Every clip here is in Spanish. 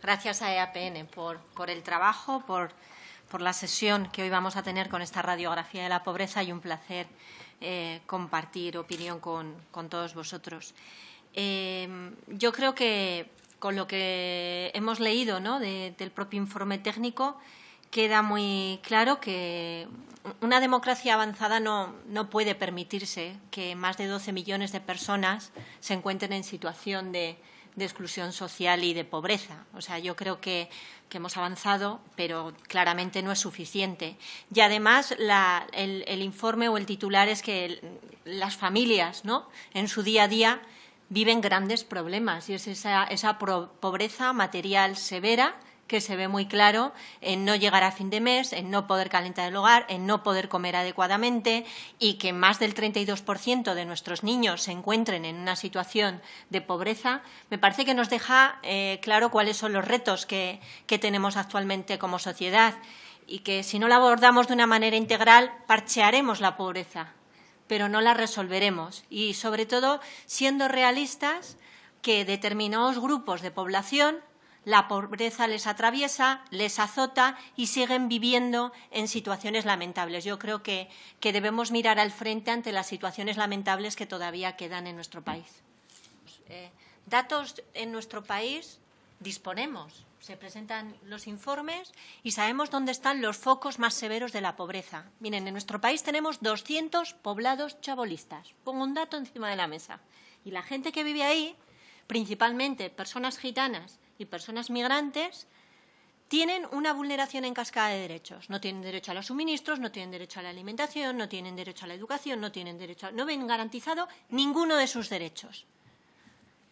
Gracias a EAPN por el trabajo, por la sesión que hoy vamos a tener con esta radiografía de la pobreza y un placer compartir opinión con todos vosotros. Yo creo que con lo que hemos leído, ¿no?, del propio informe técnico, queda muy claro que una democracia avanzada no puede permitirse que más de 12 millones de personas se encuentren en situación de exclusión social y de pobreza. O sea, yo creo que hemos avanzado, pero claramente no es suficiente. Y además el informe o el titular es que las familias, ¿no?, en su día a día viven grandes problemas y es esa pobreza material severa que se ve muy claro en no llegar a fin de mes, en no poder calentar el hogar, en no poder comer adecuadamente y que más del 32% de nuestros niños se encuentren en una situación de pobreza, me parece que nos deja claro cuáles son los retos que tenemos actualmente como sociedad y que si no la abordamos de una manera integral parchearemos la pobreza, pero no la resolveremos y, sobre todo, siendo realistas que determinados grupos de población la pobreza les atraviesa, les azota y siguen viviendo en situaciones lamentables. Yo creo que debemos mirar al frente ante las situaciones lamentables que todavía quedan en nuestro país. Datos en nuestro país disponemos. Se presentan los informes y sabemos dónde están los focos más severos de la pobreza. Miren, en nuestro país tenemos 200 poblados chabolistas. Pongo un dato encima de la mesa. Y la gente que vive ahí, principalmente personas gitanas y personas migrantes, tienen una vulneración en cascada de derechos. No tienen derecho a los suministros, no tienen derecho a la alimentación, no tienen derecho a la educación, no ven garantizado ninguno de sus derechos.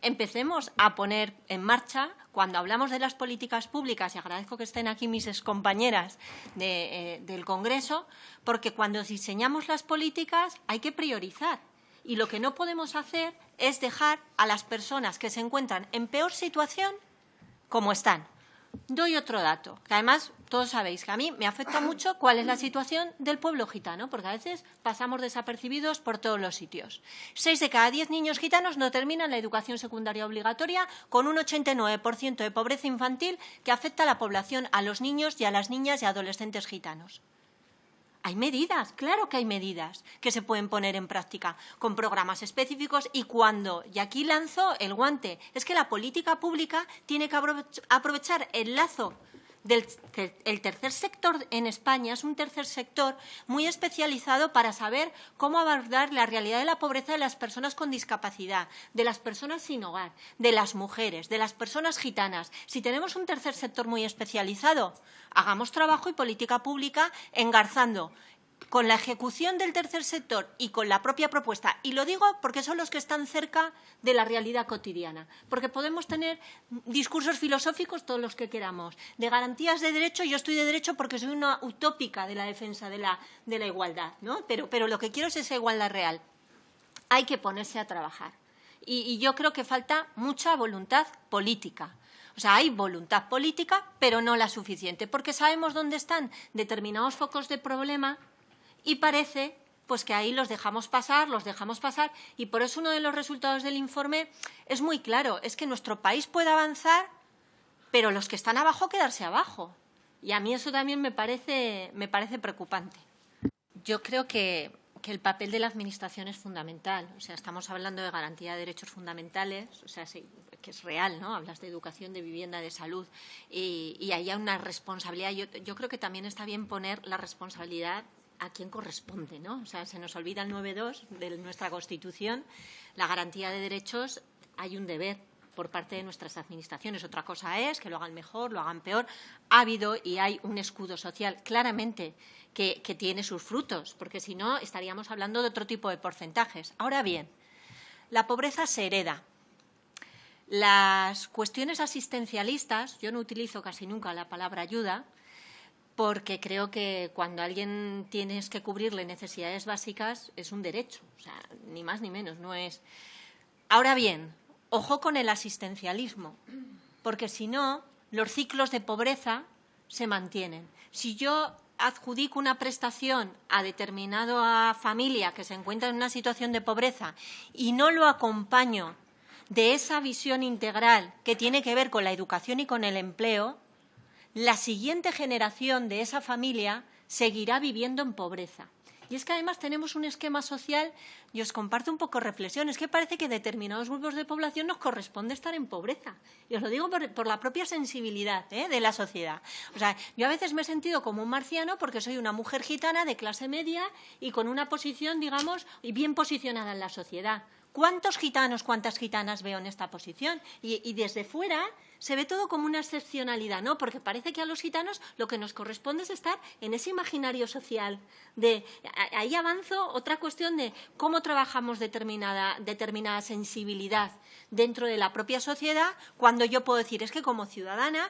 Empecemos a poner en marcha, cuando hablamos de las políticas públicas, y agradezco que estén aquí mis excompañeras del Congreso, porque cuando diseñamos las políticas hay que priorizar. Y lo que no podemos hacer es dejar a las personas que se encuentran en peor situación como están. Doy otro dato, que además todos sabéis que a mí me afecta mucho cuál es la situación del pueblo gitano, porque a veces pasamos desapercibidos por todos los sitios. 6 de cada 10 niños gitanos no terminan la educación secundaria obligatoria, con un 89% de pobreza infantil que afecta a la población, a los niños y a las niñas y adolescentes gitanos. Hay medidas, claro que hay medidas que se pueden poner en práctica con programas específicos y aquí lanzo el guante, es que la política pública tiene que aprovechar el lazo el tercer sector en España es un tercer sector muy especializado para saber cómo abordar la realidad de la pobreza de las personas con discapacidad, de las personas sin hogar, de las mujeres, de las personas gitanas. Si tenemos un tercer sector muy especializado, hagamos trabajo y política pública engarzando con la ejecución del tercer sector y con la propia propuesta. Y lo digo porque son los que están cerca de la realidad cotidiana. Porque podemos tener discursos filosóficos todos los que queramos. De garantías de derecho, yo estoy de derecho porque soy una utópica de la defensa de la igualdad, ¿no? Pero lo que quiero es esa igualdad real. Hay que ponerse a trabajar. Y yo creo que falta mucha voluntad política. O sea, hay voluntad política, pero no la suficiente. Porque sabemos dónde están determinados focos de problema y parece pues que ahí los dejamos pasar, y por eso uno de los resultados del informe es muy claro, es que nuestro país puede avanzar, pero los que están abajo quedarse abajo. Y a mí eso también me parece preocupante. Yo creo que el papel de la Administración es fundamental. O sea, estamos hablando de garantía de derechos fundamentales, o sea, sí, que es real, ¿no? Hablas de educación, de vivienda, de salud, y hay una responsabilidad. Yo creo que también está bien poner la responsabilidad a quién corresponde, ¿no? O sea, se nos olvida el 9.2 de nuestra Constitución. La garantía de derechos, hay un deber por parte de nuestras administraciones. Otra cosa es que lo hagan mejor, lo hagan peor. Ha habido y hay un escudo social claramente que tiene sus frutos, porque si no estaríamos hablando de otro tipo de porcentajes. Ahora bien, la pobreza se hereda. Las cuestiones asistencialistas, yo no utilizo casi nunca la palabra ayuda, porque creo que cuando a alguien tienes que cubrirle necesidades básicas es un derecho, o sea, ni más ni menos, no es. Ahora bien, ojo con el asistencialismo, porque si no, los ciclos de pobreza se mantienen. Si yo adjudico una prestación a determinada familia que se encuentra en una situación de pobreza y no lo acompaño de esa visión integral que tiene que ver con la educación y con el empleo, la siguiente generación de esa familia seguirá viviendo en pobreza. Y es que además tenemos un esquema social, y os comparto un poco reflexión, es que parece que determinados grupos de población nos corresponde estar en pobreza. Y os lo digo por la propia sensibilidad de la sociedad. O sea, yo a veces me he sentido como un marciano porque soy una mujer gitana de clase media y con una posición, digamos, bien posicionada en la sociedad. ¿Cuántos gitanos, cuántas gitanas veo en esta posición? Y desde fuera se ve todo como una excepcionalidad, ¿no? Porque parece que a los gitanos lo que nos corresponde es estar en ese imaginario social. Ahí avanzo otra cuestión de cómo trabajamos determinada sensibilidad dentro de la propia sociedad, cuando yo puedo decir, es que como ciudadana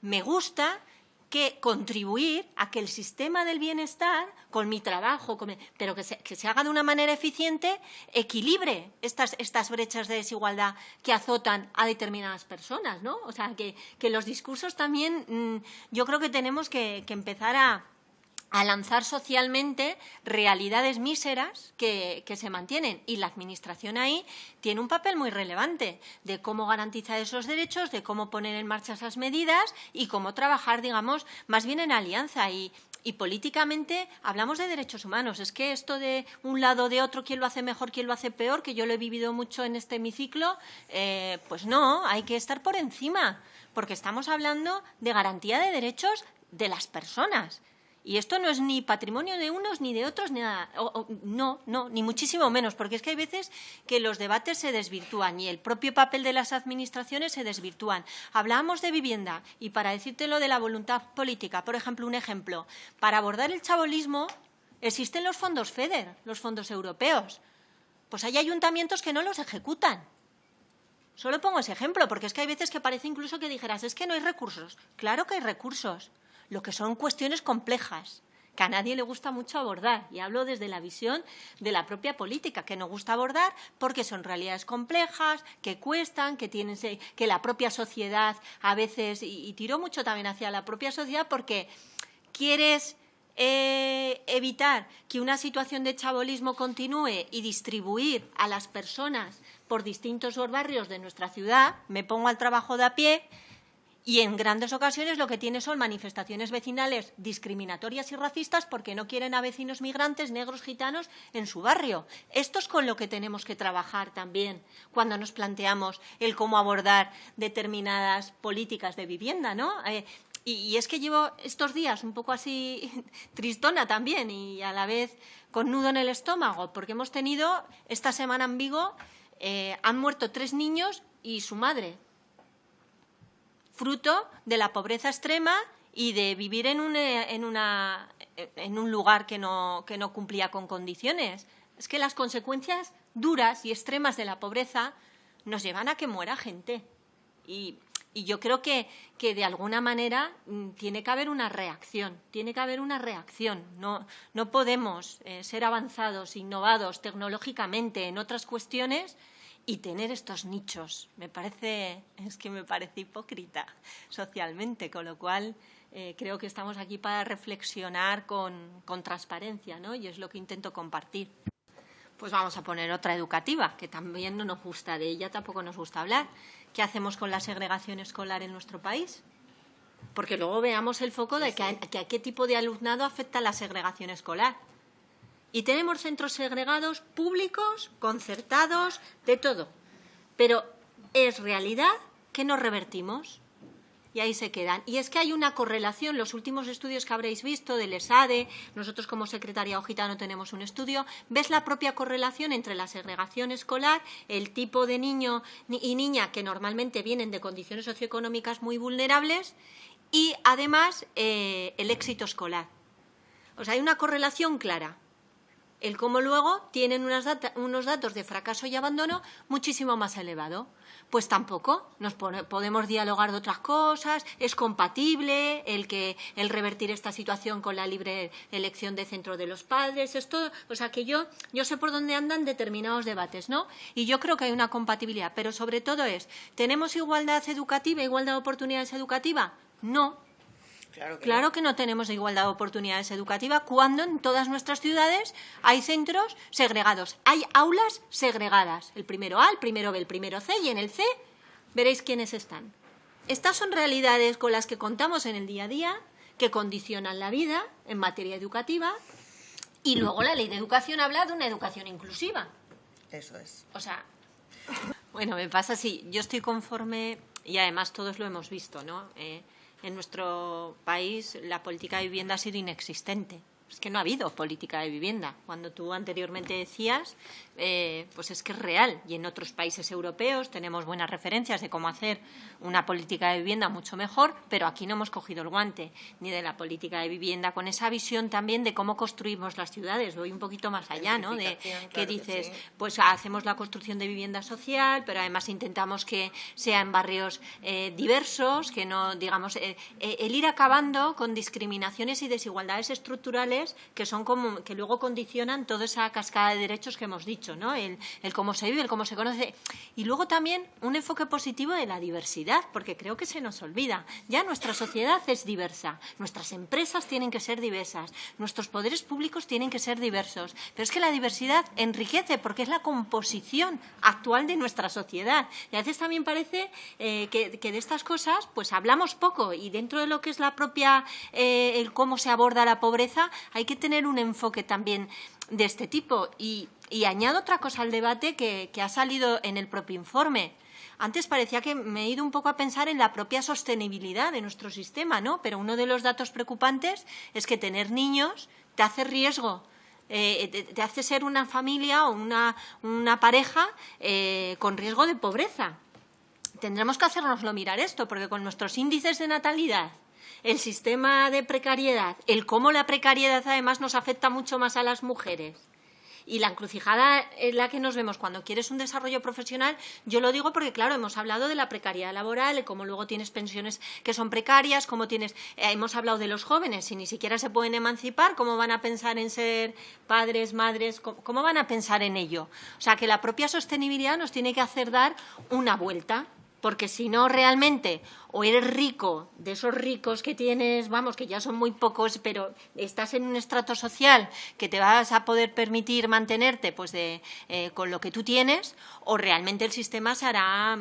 me gusta que contribuir a que el sistema del bienestar, con mi trabajo, pero que se haga de una manera eficiente, equilibre estas brechas de desigualdad que azotan a determinadas personas, ¿no? O sea, que los discursos también, yo creo que tenemos que empezar a lanzar socialmente realidades míseras que se mantienen. Y la Administración ahí tiene un papel muy relevante de cómo garantizar esos derechos, de cómo poner en marcha esas medidas y cómo trabajar, digamos, más bien en alianza. Y políticamente hablamos de derechos humanos. Es que esto de un lado o de otro, quién lo hace mejor, quién lo hace peor, que yo lo he vivido mucho en este hemiciclo, pues no, hay que estar por encima, porque estamos hablando de garantía de derechos de las personas. Y esto no es ni patrimonio de unos ni de otros, ni nada. No, ni muchísimo menos, porque es que hay veces que los debates se desvirtúan y el propio papel de las administraciones se desvirtúan. Hablábamos de vivienda y para decírtelo de la voluntad política, por ejemplo, un ejemplo, para abordar el chabolismo existen los fondos FEDER, los fondos europeos. Pues hay ayuntamientos que no los ejecutan. Solo pongo ese ejemplo, porque es que hay veces que parece incluso que dijeras, es que no hay recursos. Claro que hay recursos. Lo que son cuestiones complejas, que a nadie le gusta mucho abordar. Y hablo desde la visión de la propia política, que nos gusta abordar porque son realidades complejas, que cuestan, que la propia sociedad a veces, y tiro mucho también hacia la propia sociedad porque quieres evitar que una situación de chabolismo continúe y distribuir a las personas por distintos barrios de nuestra ciudad. Me pongo al trabajo de a pie. Y en grandes ocasiones lo que tiene son manifestaciones vecinales discriminatorias y racistas porque no quieren a vecinos migrantes, negros, gitanos en su barrio. Esto es con lo que tenemos que trabajar también cuando nos planteamos el cómo abordar determinadas políticas de vivienda, ¿no? Y es que llevo estos días un poco así tristona también y a la vez con nudo en el estómago porque hemos tenido esta semana en Vigo, han muerto 3 niños y su madre, fruto de la pobreza extrema y de vivir en un lugar que no cumplía con condiciones. Es que las consecuencias duras y extremas de la pobreza nos llevan a que muera gente. Y yo creo que de alguna manera tiene que haber una reacción. No podemos ser avanzados, innovados tecnológicamente en otras cuestiones y tener estos nichos. Me parece hipócrita socialmente, con lo cual creo que estamos aquí para reflexionar con transparencia, ¿no? Y es lo que intento compartir. Pues vamos a poner otra educativa, que también no nos gusta, de ella tampoco nos gusta hablar. ¿Qué hacemos con la segregación escolar en nuestro país? Porque luego veamos el foco de a qué tipo de alumnado afecta la segregación escolar. Y tenemos centros segregados públicos, concertados, de todo. Pero es realidad que no revertimos. Y ahí se quedan. Y es que hay una correlación, los últimos estudios que habréis visto del ESADE, nosotros como Secretariado Gitano tenemos un estudio, ves la propia correlación entre la segregación escolar, el tipo de niño y niña que normalmente vienen de condiciones socioeconómicas muy vulnerables y además el éxito escolar. O sea, hay una correlación clara. El cómo luego tienen unos datos de fracaso y abandono muchísimo más elevado. Pues tampoco podemos dialogar de otras cosas, es compatible el revertir esta situación con la libre elección de centro de los padres, esto, o sea que yo sé por dónde andan determinados debates, ¿no? Y yo creo que hay una compatibilidad, pero sobre todo ¿tenemos igualdad educativa, igualdad de oportunidades educativas? No. Claro que no tenemos igualdad de oportunidades educativa cuando en todas nuestras ciudades hay centros segregados, hay aulas segregadas, el primero A, el primero B, el primero C, y en el C veréis quiénes están. Estas son realidades con las que contamos en el día a día, que condicionan la vida en materia educativa, y luego la Ley de Educación habla de una educación inclusiva. Eso es. O sea, bueno, me pasa así, yo estoy conforme, y además todos lo hemos visto, ¿no? En nuestro país la política de vivienda ha sido inexistente. Es que no ha habido política de vivienda. Cuando tú anteriormente decías, pues es que es real. Y en otros países europeos tenemos buenas referencias de cómo hacer una política de vivienda mucho mejor, pero aquí no hemos cogido el guante ni de la política de vivienda con esa visión también de cómo construimos las ciudades. Voy un poquito más allá, ¿no? De que dices, pues hacemos la construcción de vivienda social, pero además intentamos que sea en barrios diversos, que no, digamos, el ir acabando con discriminaciones y desigualdades estructurales que son como que luego condicionan toda esa cascada de derechos que hemos dicho, ¿no? El cómo se vive, el cómo se conoce. Y luego también un enfoque positivo de la diversidad, porque creo que se nos olvida. Ya nuestra sociedad es diversa, nuestras empresas tienen que ser diversas, nuestros poderes públicos tienen que ser diversos. Pero es que la diversidad enriquece porque es la composición actual de nuestra sociedad. Y a veces también parece que de estas cosas pues hablamos poco, y dentro de lo que es la propia, el cómo se aborda la pobreza, hay que tener un enfoque también de este tipo. Y añado otra cosa al debate que ha salido en el propio informe. Antes parecía que me he ido un poco a pensar en la propia sostenibilidad de nuestro sistema, ¿no? Pero uno de los datos preocupantes es que tener niños te hace riesgo, te hace ser una familia o una pareja con riesgo de pobreza. Tendremos que hacérnoslo mirar esto, porque con nuestros índices de natalidad, el sistema de precariedad, el cómo la precariedad además nos afecta mucho más a las mujeres, y la encrucijada en la que nos vemos cuando quieres un desarrollo profesional, yo lo digo porque, claro, hemos hablado de la precariedad laboral, de cómo luego tienes pensiones que son precarias, cómo tienes, hemos hablado de los jóvenes, si ni siquiera se pueden emancipar, cómo van a pensar en ser padres, madres, cómo van a pensar en ello. O sea, que la propia sostenibilidad nos tiene que hacer dar una vuelta. Porque si no, realmente, o eres rico, de esos ricos que tienes, vamos, que ya son muy pocos, pero estás en un estrato social que te vas a poder permitir mantenerte pues con lo que tú tienes, o realmente el sistema se hará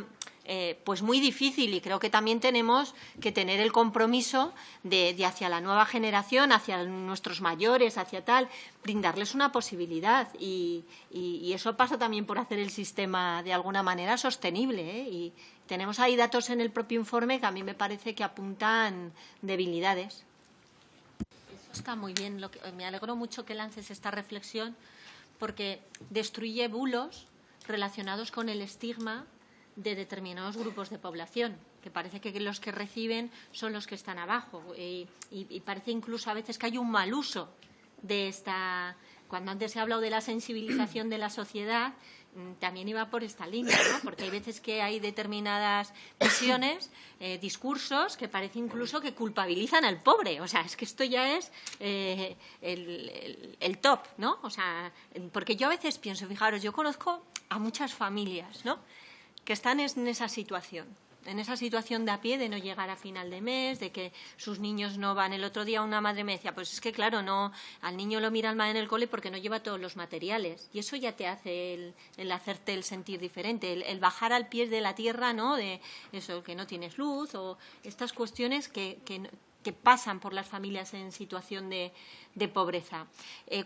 pues muy difícil. Y creo que también tenemos que tener el compromiso de hacia la nueva generación, hacia nuestros mayores, hacia tal, brindarles una posibilidad. Y eso pasa también por hacer el sistema de alguna manera sostenible, ¿eh? Y tenemos ahí datos en el propio informe que a mí me parece que apuntan debilidades. Eso está muy bien. Me alegro mucho que lances esta reflexión, porque destruye bulos relacionados con el estigma de determinados grupos de población, que parece que los que reciben son los que están abajo, y parece incluso a veces que hay un mal uso de esta. Cuando antes se ha hablado de la sensibilización de la sociedad, también iba por esta línea, ¿no? Porque hay veces que hay determinadas visiones, discursos, que parece incluso que culpabilizan al pobre. O sea, es que esto ya es el top, ¿no? O sea, porque yo a veces pienso, fijaros, yo conozco a muchas familias, ¿no?, que están en esa situación de a pie, de no llegar a final de mes, de que sus niños no van. El otro día una madre me decía, pues es que claro, no, al niño lo miran mal en el cole porque no lleva todos los materiales, y eso ya te hace el hacerte el sentir diferente, el bajar al pie de la tierra, ¿no?, de eso, que no tienes luz, o estas cuestiones que pasan por las familias en situación de pobreza.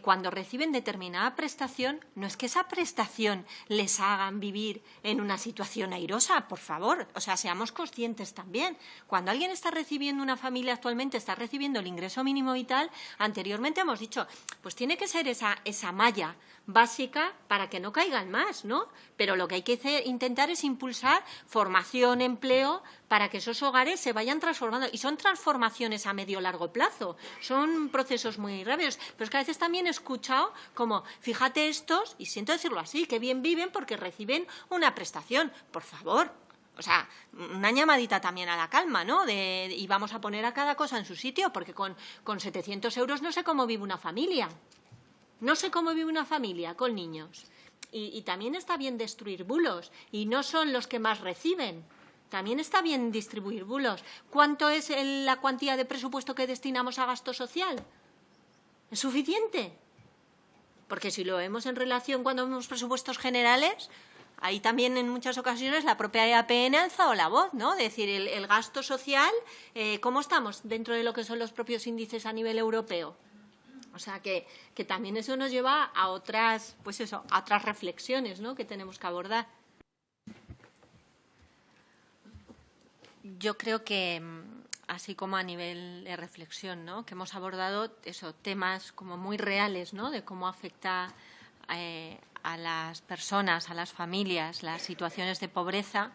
Cuando reciben determinada prestación, no es que esa prestación les hagan vivir en una situación airosa, por favor. O sea, seamos conscientes también. Cuando alguien está recibiendo, una familia actualmente está recibiendo el ingreso mínimo vital, anteriormente hemos dicho, pues tiene que ser esa malla básica para que no caigan más, ¿no? Pero lo que hay que intentar es impulsar formación, empleo, para que esos hogares se vayan transformando. Y son transformaciones a medio largo plazo, son procesos muy rápidos. Pero es que a veces también he escuchado como, fíjate estos, y siento decirlo así, que bien viven porque reciben una prestación. Por favor, o sea, una llamadita también a la calma, ¿no? Y vamos a poner a cada cosa en su sitio, porque con 700 euros no sé cómo vive una familia. No sé cómo vive una familia con niños. Y también está bien destruir bulos. Y no son los que más reciben También está bien distribuir bulos. ¿Cuánto es la cuantía de presupuesto que destinamos a gasto social? ¿Es suficiente? Porque si lo vemos en relación cuando vemos presupuestos generales, ahí también en muchas ocasiones la propia EAPN ha alzado la voz, ¿no? Es decir, el gasto social, ¿cómo estamos dentro de lo que son los propios índices a nivel europeo? O sea, que también eso nos lleva a otras, pues eso, a otras reflexiones, ¿no?, que tenemos que abordar. Yo creo que, así como a nivel de reflexión, ¿no?, que hemos abordado temas como muy reales, ¿no?, de cómo afecta a las personas, a las familias, las situaciones de pobreza,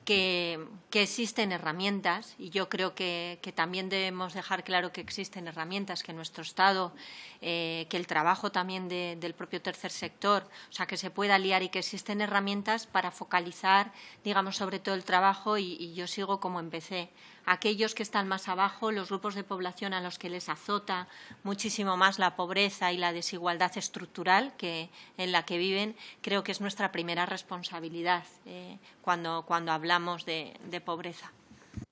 que existen herramientas, y yo creo que también debemos dejar claro que existen herramientas, que nuestro Estado, que el trabajo también del propio tercer sector, o sea, que se pueda liar y que existen herramientas para focalizar, digamos, sobre todo el trabajo, y yo sigo como empecé. Aquellos que están más abajo, los grupos de población a los que les azota muchísimo más la pobreza y la desigualdad estructural en la que viven, creo que es nuestra primera responsabilidad cuando hablamos de pobreza.